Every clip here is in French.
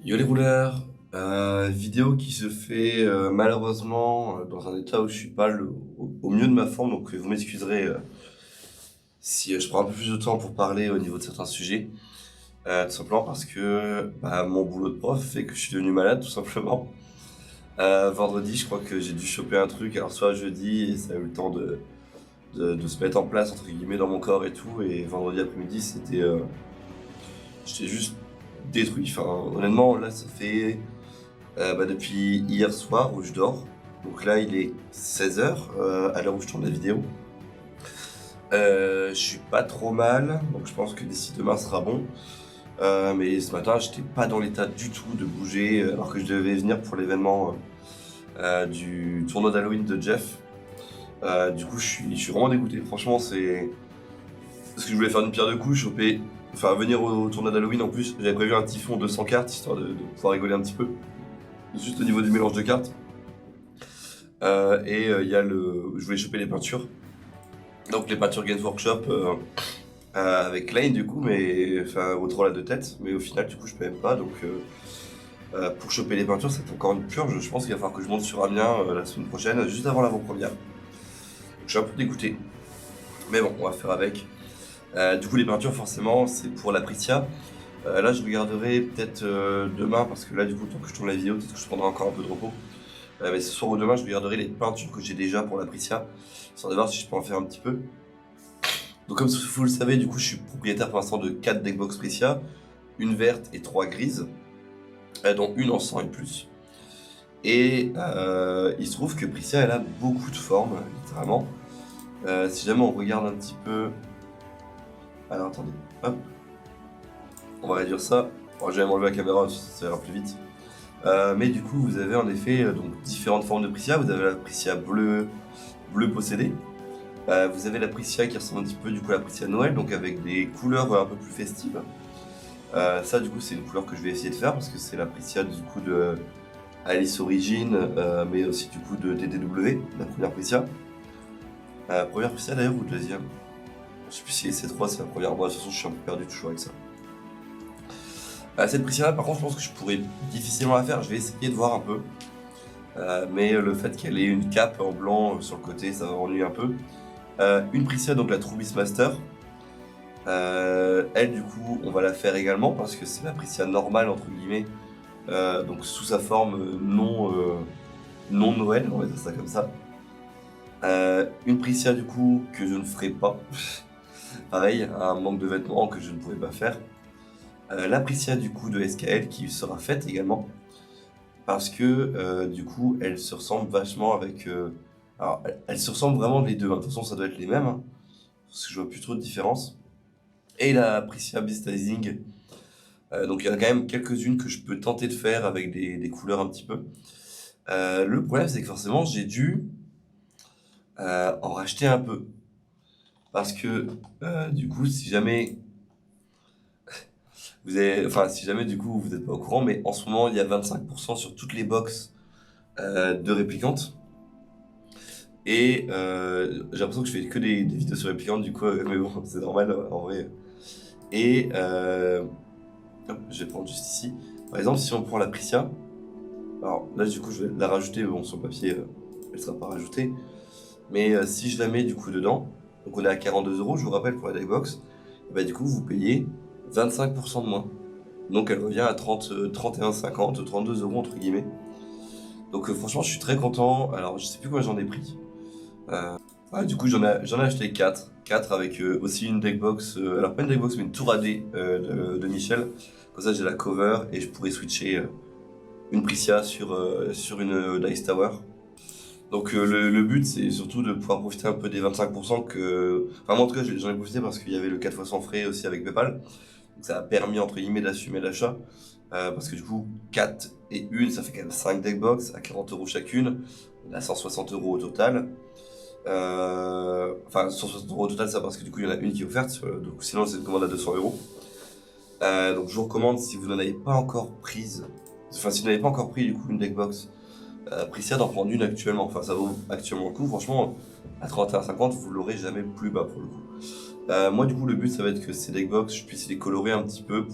Yo les rouleurs, vidéo qui se fait malheureusement dans un état où je suis pas au mieux de ma forme, donc vous m'excuserez si je prends un peu plus de temps pour parler au niveau de certains sujets, tout simplement parce que mon boulot de prof fait que je suis devenu malade tout simplement. Vendredi, je crois que j'ai dû choper un truc, alors soit jeudi et ça a eu le temps de se mettre en place entre guillemets dans mon corps et tout, et vendredi après-midi j'étais juste détruit. Enfin honnêtement là ça fait depuis hier soir où je dors. Donc là, il est 16h à l'heure où je tourne la vidéo. Je suis pas trop mal, donc je pense que d'ici demain ce sera bon. Mais ce matin, j'étais pas dans l'état du tout de bouger, alors que je devais venir pour l'événement du tournoi d'Halloween de Jeff. Du coup, je suis vraiment dégoûté. Franchement, c'est parce que je voulais faire une pierre deux coups, choper, enfin venir au tournoi d'Halloween. En plus, j'avais prévu un typhon 200 cartes histoire de pouvoir rigoler un petit peu, juste au niveau du mélange de cartes. Il y a je voulais choper les peintures. Donc les peintures Games Workshop avec Lane du coup, mais enfin au troll à deux têtes, mais au final du coup je peux même pas. Donc pour choper les peintures, c'est encore une purge. Je pense qu'il va falloir que je monte sur Amiens la semaine prochaine, juste avant l'avant-première. Donc je suis un peu dégoûté, mais bon, on va faire avec. Du coup les peintures forcément c'est pour la Pricia. Là je regarderai peut-être demain parce que là du coup tant que je tourne la vidéo, peut-être que je prendrai encore un peu de repos. Mais ce soir ou demain, je regarderai les peintures que j'ai déjà pour la Pricia, histoire de voir si je peux en faire un petit peu. Donc comme vous le savez, du coup, je suis propriétaire pour l'instant de 4 deckbox Pricia, une verte et 3 grises, dont une en 100 et plus. Et il se trouve que Pricia, elle a beaucoup de formes, littéralement. Si jamais on regarde un petit peu... Alors attendez, hop. On va réduire ça. Bon, je vais m'enlever la caméra, ça ira plus vite. Mais du coup, vous avez en effet donc différentes formes de Pricia. Vous avez la Pricia bleu possédée. Vous avez la Pricia qui ressemble un petit peu du coup à la Pricia Noël, donc avec des couleurs un peu plus festives. Ça, du coup, c'est une couleur que je vais essayer de faire parce que c'est la Pricia du coup de Alice Origin, mais aussi du coup de DDW, la première Pricia. Première Pricia d'ailleurs ou deuxième? Je sais plus si c'est 3, c'est la première. Moi, de toute façon, je suis un peu perdu toujours avec ça. Cette Pricia là, par contre, je pense que je pourrais difficilement la faire. Je vais essayer de voir un peu. Mais le fait qu'elle ait une cape en blanc sur le côté, ça va m'ennuyer un peu. Une Pricia, donc la True Beastmaster. Elle, du coup, on va la faire également parce que c'est la Pricia normale, entre guillemets. Donc sous sa forme non Noël, on va dire ça comme ça. Une Pricia, du coup, que je ne ferai pas. Pareil, un manque de vêtements que je ne pourrais pas faire. La Pricia, du coup, de SKL qui sera faite également. Parce que du coup, elle se ressemble vachement avec. Alors, elle se ressemble vraiment les deux. De toute façon, ça doit être les mêmes. Hein, parce que je vois plus trop de différence. Et la Pricia Beastizing. Donc, il y en a quand même quelques-unes que je peux tenter de faire avec des couleurs un petit peu. Le problème, c'est que forcément, j'ai dû en racheter un peu. Parce que du coup, si jamais si jamais du coup vous n'êtes pas au courant, mais en ce moment, il y a 25% sur toutes les box de réplicantes. Et j'ai l'impression que je fais que des vidéos sur réplicantes, du coup, mais bon, c'est normal en vrai. Et hop, je vais prendre juste ici. Par exemple, si on prend la Pricia, alors là, du coup, je vais la rajouter. Bon, sur le papier, elle sera pas rajoutée. Mais si je la mets du coup dedans, donc on est à 42 €, je vous rappelle, pour la Daybox, et bah, du coup, vous payez 25% de moins. Donc elle revient à 31,50, 32 € entre guillemets. Donc franchement, je suis très content. Alors, je sais plus quoi j'en ai pris. Du coup, j'en ai acheté 4. 4 avec aussi une deckbox, alors pas une deckbox, mais une tour AD de Michel. Comme ça, j'ai la cover et je pourrais switcher une Pricia sur une Dice Tower. Donc le but, c'est surtout de pouvoir profiter un peu des 25% que... Enfin, moi, en tout cas, j'en ai profité parce qu'il y avait le 4 fois sans frais aussi avec PayPal. Donc ça a permis, entre guillemets, d'assumer l'achat. Parce que du coup, 4 et 1, ça fait quand même 5 deckbox à 40 € chacune. On a 160 € au total. Enfin, 160 € au total, ça parce que du coup, il y en a une qui est offerte. Donc sinon, c'est une commande à 200 €. Donc je vous recommande, si vous n'en avez pas encore prise, enfin si vous n'avez pas encore pris du coup une deckbox, Pricia d'en prendre une actuellement. Enfin, ça vaut actuellement le coup. Franchement, à 31,50, vous l'aurez jamais plus bas pour le coup. Moi, du coup, le but, ça va être que ces deckbox, je puisse les colorer un petit peu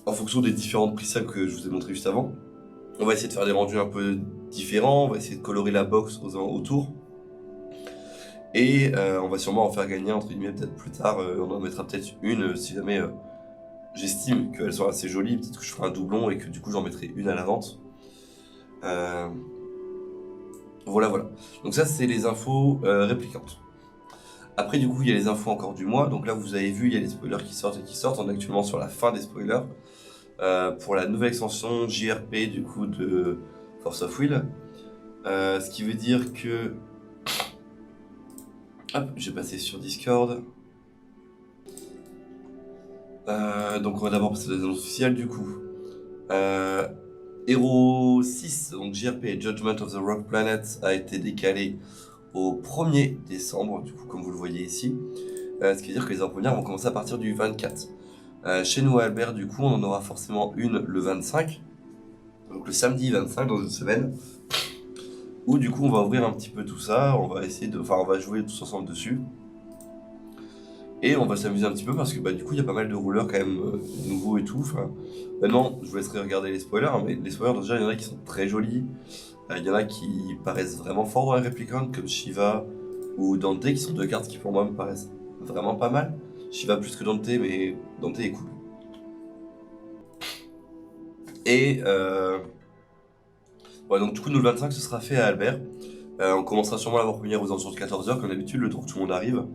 en fonction des différentes presets que je vous ai montré juste avant. On va essayer de faire des rendus un peu différents, on va essayer de colorer la box autour. Et on va sûrement en faire gagner entre guillemets peut-être plus tard, on en mettra peut-être une si jamais j'estime qu'elles sont assez jolies, peut-être que je ferai un doublon et que du coup j'en mettrai une à la vente. Voilà. Donc ça c'est les infos réplicantes. Après du coup il y a les infos encore du mois, donc là vous avez vu il y a les spoilers qui sortent, on est actuellement sur la fin des spoilers. Pour la nouvelle extension JRP du coup de Force of Will. Ce qui veut dire que... Hop, j'ai passé sur Discord. Donc on va d'abord passer aux annonces officielles du coup. Hero 6, donc JRP Judgment of the Rock Planet, a été décalé au 1er décembre, du coup comme vous le voyez ici. Ce qui veut dire que les avant-premières vont commencer à partir du 24. Chez nous à Albert, du coup, on en aura forcément une le 25, donc le samedi 25 dans une semaine, où du coup on va ouvrir un petit peu tout ça, on va essayer de, enfin on va jouer tous ensemble dessus, et on va s'amuser un petit peu parce que bah du coup il y a pas mal de rouleurs quand même nouveaux et tout. Enfin, maintenant je vous laisserai regarder les spoilers, hein, mais les spoilers déjà il y en a qui sont très jolis, il y en a qui paraissent vraiment forts dans les réplicantes comme Shiva ou Dante, qui sont deux cartes qui pour moi me paraissent vraiment pas mal. Shiva plus que Dante, mais Dante est cool. Et ouais, donc du coup nous le 25 ce sera fait à Albert. On commencera sûrement l'avant-première aux alentours de 14h comme d'habitude, le temps que tout le monde arrive.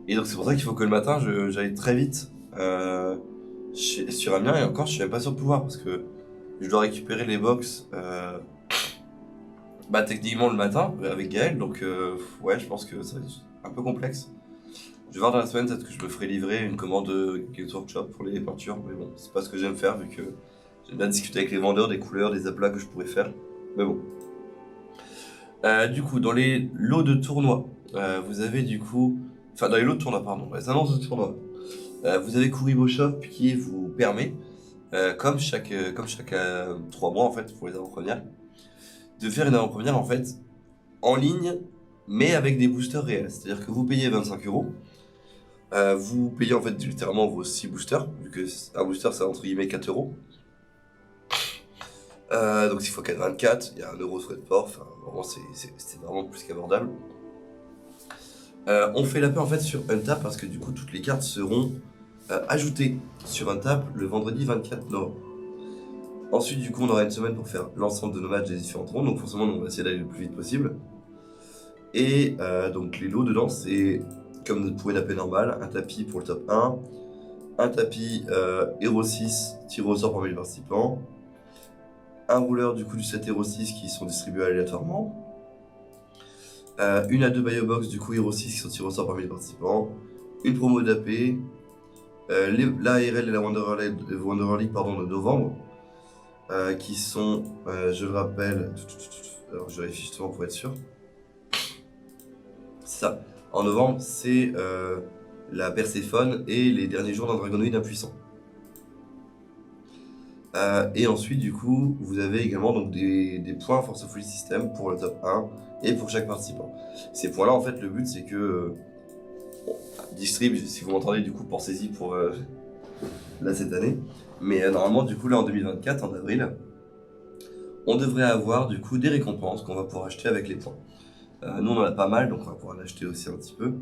Et donc c'est pour ça qu'il faut que le matin j'aille très vite sur Amiens, et encore je suis même pas sûr de pouvoir parce que je dois récupérer les box bah techniquement le matin avec Gaël, donc ouais je pense que ça va être un peu complexe. Je vais voir dans la semaine, peut-être que je me ferai livrer une commande Games Workshop pour les peintures, mais bon, c'est pas ce que j'aime faire vu que j'aime bien discuter avec les vendeurs des couleurs, des aplats que je pourrais faire. Mais bon. Du coup, dans les lots de tournois, vous avez du coup... Enfin, dans les lots de tournois, pardon, les annonces de tournois. Vous avez Kuribo Shop qui vous permet, comme chaque 3 mois en fait, pour les avant-premières, de faire une avant-première en fait en ligne, mais avec des boosters réels. C'est-à-dire que vous payez 25€. Vous payez en fait littéralement vos 6 boosters, vu que un booster c'est entre guillemets 4€. Donc 6 x 4, 24, il y a 1€ frais de port, enfin vraiment c'est vraiment plus qu'abordable. On fait la paix en fait sur Untap parce que du coup toutes les cartes seront ajoutées sur Untap le vendredi 24 novembre. Ensuite du coup on aura une semaine pour faire l'ensemble de nos matchs des différentes rondes, donc forcément on va essayer d'aller le plus vite possible. Et donc les lots dedans c'est comme pour une AP normale, un tapis pour le top 1, un tapis Hero 6 tiré au sort par 1000 participants, un rouleur du coup du 7 Hero 6 qui sont distribués aléatoirement, une à deux Biobox du coup Hero 6 qui sont tirés au sort par 1000 participants, une promo d'AP, l'ARL et la Wanderer League pardon, de novembre, qui sont, je le rappelle, alors je vérifie justement pour être sûr, c'est ça, en novembre c'est la Perséphone et les derniers jours d'un Dragonoid impuissant. Et ensuite, du coup, vous avez également donc, des points Force of Will System pour le top 1 et pour chaque participant. Ces points-là, en fait, le but c'est que distribue, si vous m'entendez, du coup, pensez-y pour là cette année. Mais normalement, du coup, là en 2024, en avril, on devrait avoir du coup des récompenses qu'on va pouvoir acheter avec les points. Nous, on en a pas mal, donc on va pouvoir en acheter aussi un petit peu.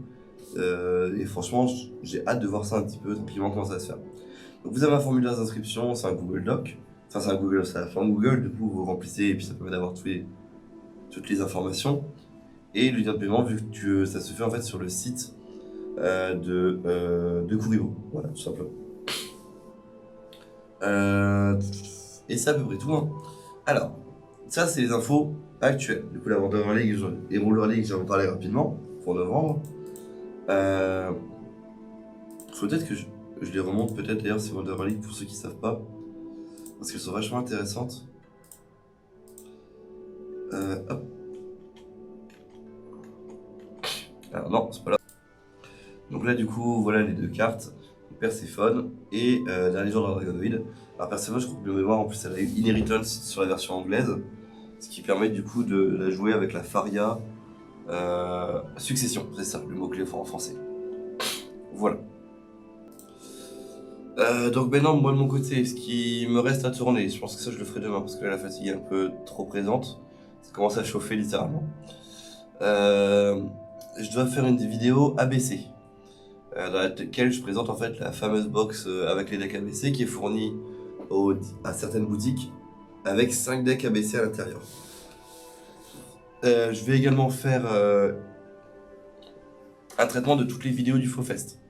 Et franchement, j'ai hâte de voir ça un petit peu tranquillement comment ça va se faire. Donc vous avez un formulaire d'inscription, c'est un Google Doc. Enfin, c'est la forme Google, du coup, vous remplissez et puis ça permet d'avoir toutes les informations. Et le lien de paiement, vu que ça se fait en fait sur le site de Kuribo. Voilà, tout simplement. Et c'est à peu près tout. Hein. Alors, ça, c'est les infos actuelles. Du coup, la Wanderer League et Roller League, j'en parler rapidement pour novembre. Faut peut-être que je les remonte peut-être d'ailleurs ces Wanderer League pour ceux qui savent pas. Parce qu'elles sont vachement intéressantes. Hop. Alors non, c'est pas là. Donc là du coup, voilà les deux cartes. Perséphone et Dernier jour d'un Dragonoid. Alors Perséphone, je crois que de mémoire, en plus elle a eu Inheritance sur la version anglaise. Ce qui permet du coup de la jouer avec la Faria Succession. C'est ça, le mot-clé en français. Voilà. Donc maintenant, moi de mon côté, ce qui me reste à tourner, je pense que ça je le ferai demain parce que là, la fatigue est un peu trop présente. Ça commence à chauffer littéralement. Euh, je dois faire une vidéo ABC, dans laquelle je présente en fait la fameuse box avec les decks ABC qui est fournie à certaines boutiques avec 5 decks ABC à l'intérieur. Je vais également faire un traitement de toutes les vidéos du Faux Fest.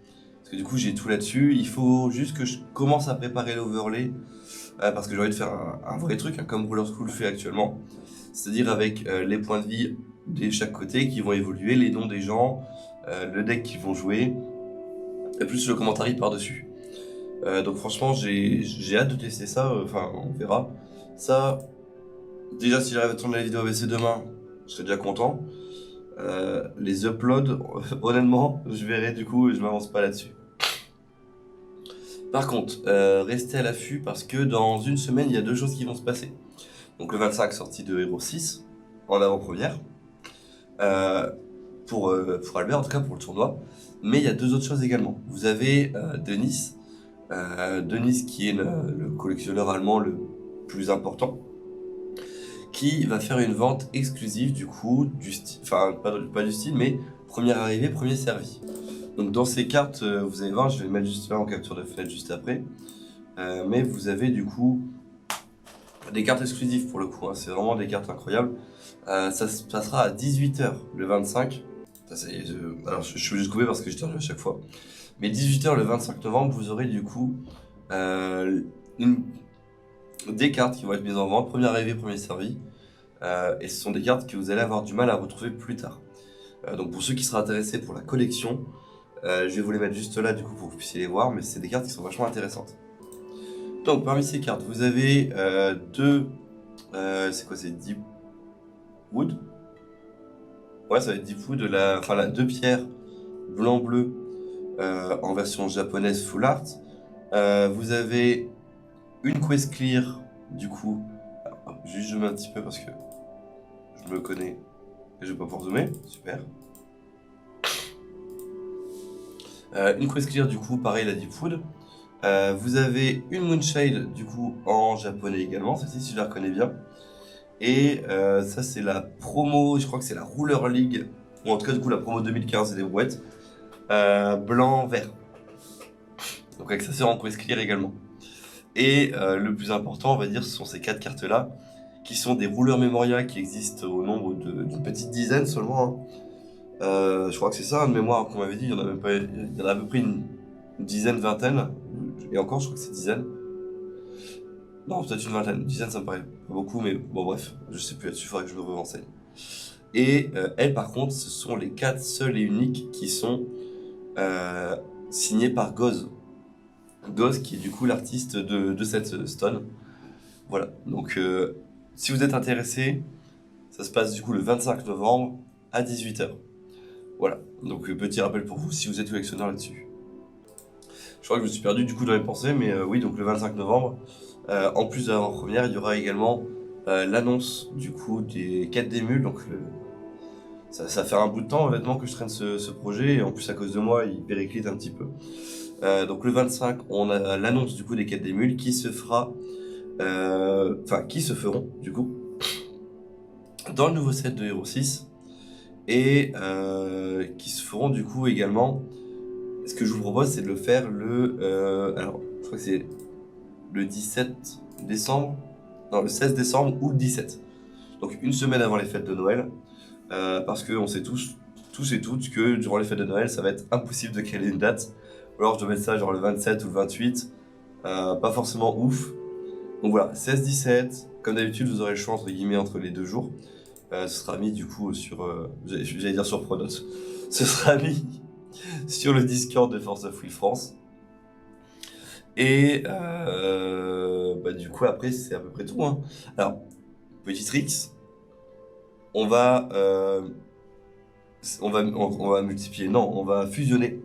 Parce que du coup j'ai tout là-dessus, il faut juste que je commence à préparer l'overlay parce que j'ai envie de faire un vrai truc, hein, comme Roller School fait actuellement. C'est-à-dire avec les points de vie de chaque côté qui vont évoluer, les noms des gens, le deck qu'ils vont jouer, et plus le commentaire par-dessus. Donc franchement j'ai hâte de tester ça, enfin on verra. Ça, déjà si j'arrive à tourner la vidéo ABC demain, je serai déjà content. Les uploads, honnêtement, je verrai du coup, je m'avance pas là-dessus. Par contre, restez à l'affût parce que dans une semaine, il y a 2 choses qui vont se passer. Donc le 25, sortie de Hero 6, en avant-première, pour Albert, en tout cas pour le tournoi. Mais il y a 2 autres choses également. Vous avez Denis, Denis qui est le collectionneur allemand le plus important, qui va faire une vente exclusive du coup, enfin pas du style, mais première arrivée, premier servi. Donc dans ces cartes, vous allez voir, je vais les mettre juste là en capture de fenêtre juste après, mais vous avez du coup des cartes exclusives pour le coup, hein. C'est vraiment des cartes incroyables. Ça se passera à 18h le 25. Alors je suis juste coupé parce que je termine à chaque fois. Mais 18h le 25 novembre, vous aurez du coup des cartes qui vont être mises en vente, première arrivée, premier servi. Et ce sont des cartes que vous allez avoir du mal à retrouver plus tard. Donc pour ceux qui seraient intéressés pour la collection, je vais vous les mettre juste là du coup pour que vous puissiez les voir, mais c'est des cartes qui sont vachement intéressantes. Donc parmi ces cartes, vous avez c'est quoi, c'est Deep Wood? Ouais, ça va être Deep Wood, la 2 pierres blanc-bleu en version japonaise full art. Vous avez une Quest Clear du coup. Alors, juste zoomer un petit peu parce que je me connais et je vais pas pouvoir zoomer, super. Une Quest Clear du coup, pareil la Deep Wood. Vous avez une Moonshade du coup en japonais également, celle-ci si je la reconnais bien. Et ça c'est la promo, je crois que c'est la Ruler League, ou en tout cas du coup la promo 2015 des brouettes, blanc-vert. Donc accessoire en Quest Clear également. Et le plus important on va dire ce sont ces 4 cartes là, qui sont des rouleurs Memoria qui existent au nombre d'une petite dizaine seulement, hein. Je crois que c'est ça, de mémoire qu'on m'avait dit, il y en a même pas, il y en a à peu près une dizaine, vingtaine, et encore je crois que c'est dizaine. Non, peut-être une vingtaine, une dizaine ça me paraît pas beaucoup, mais bon bref, je sais plus là-dessus, il faudrait que je me renseigne. Et elles par contre, ce sont les 4 seules et uniques qui sont signées par Goz. Goz qui est du coup l'artiste de cette stone. Voilà, donc si vous êtes intéressé, ça se passe du coup le 25 novembre à 18h. Voilà, donc petit rappel pour vous si vous êtes collectionneur là-dessus. Je crois que je me suis perdu du coup dans mes pensées, mais oui, donc le 25 novembre, en plus de l'avant-première, il y aura également l'annonce du coup des quêtes d'émules. Donc ça fait un bout de temps honnêtement que je traîne ce projet, et en plus à cause de moi, il périclite un petit peu. Donc le 25, on a l'annonce du coup des quêtes d'émules qui se fera, qui se feront du coup dans le nouveau set de Hero 6. Et qui se feront du coup également. Ce que je vous propose, c'est de le faire alors, je crois que c'est le 17 décembre. Non, le 16 décembre ou le 17. Donc une semaine avant les fêtes de Noël. Parce qu'on sait tous et toutes, que durant les fêtes de Noël, ça va être impossible de caler une date. Ou alors je dois mettre ça genre le 27 ou le 28. Pas forcément ouf. Donc voilà, 16-17. Comme d'habitude, vous aurez le choix entre guillemets entre les 2 jours. Ce sera mis du coup sur... j'allais dire sur Pronote. Ce sera mis sur le Discord de Force of Will France. Et du coup après c'est à peu près tout, hein. Alors, petit tricks, on va multiplier, non, on va fusionner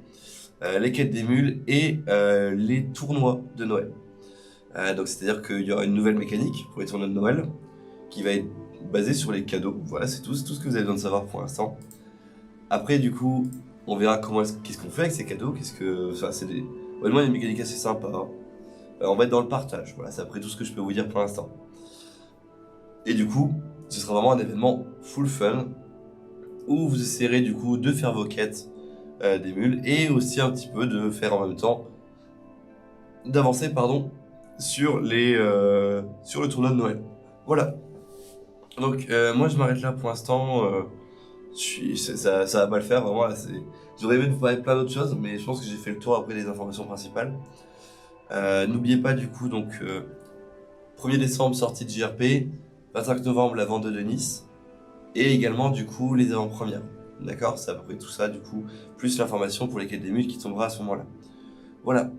les quêtes d'émules et les tournois de Noël. Donc c'est-à-dire qu'il y aura une nouvelle mécanique pour les tournois de Noël qui va être basée sur les cadeaux. Voilà, c'est tout ce que vous avez besoin de savoir pour l'instant. Après du coup, on verra qu'est-ce qu'on fait avec ces cadeaux, Honnêtement, il y a une mécanique assez sympa. On va être dans le partage, voilà, c'est à peu près tout ce que je peux vous dire pour l'instant. Et du coup, ce sera vraiment un événement full fun, où vous essayerez du coup de faire vos quêtes des mules, et aussi un petit peu de faire en même temps, d'avancer, pardon, sur sur le tournoi de Noël. Voilà. Donc moi je m'arrête là pour l'instant. Ça va pas le faire vraiment là. J'aurais aimé vous parler de plein d'autres choses, mais je pense que j'ai fait le tour après des informations principales. N'oubliez pas du coup donc 1er décembre sortie de JRP, 25 novembre la vente de Nice, et également du coup les avant-premières. D'accord, c'est à peu près tout ça du coup, plus l'information pour les quêtes des mules qui tombera à ce moment-là. Voilà.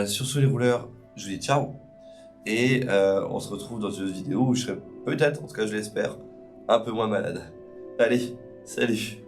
Sur ce les rouleurs, je vous dis ciao. Et on se retrouve dans une autre vidéo où je serai peut-être, en tout cas je l'espère, un peu moins malade. Allez, salut!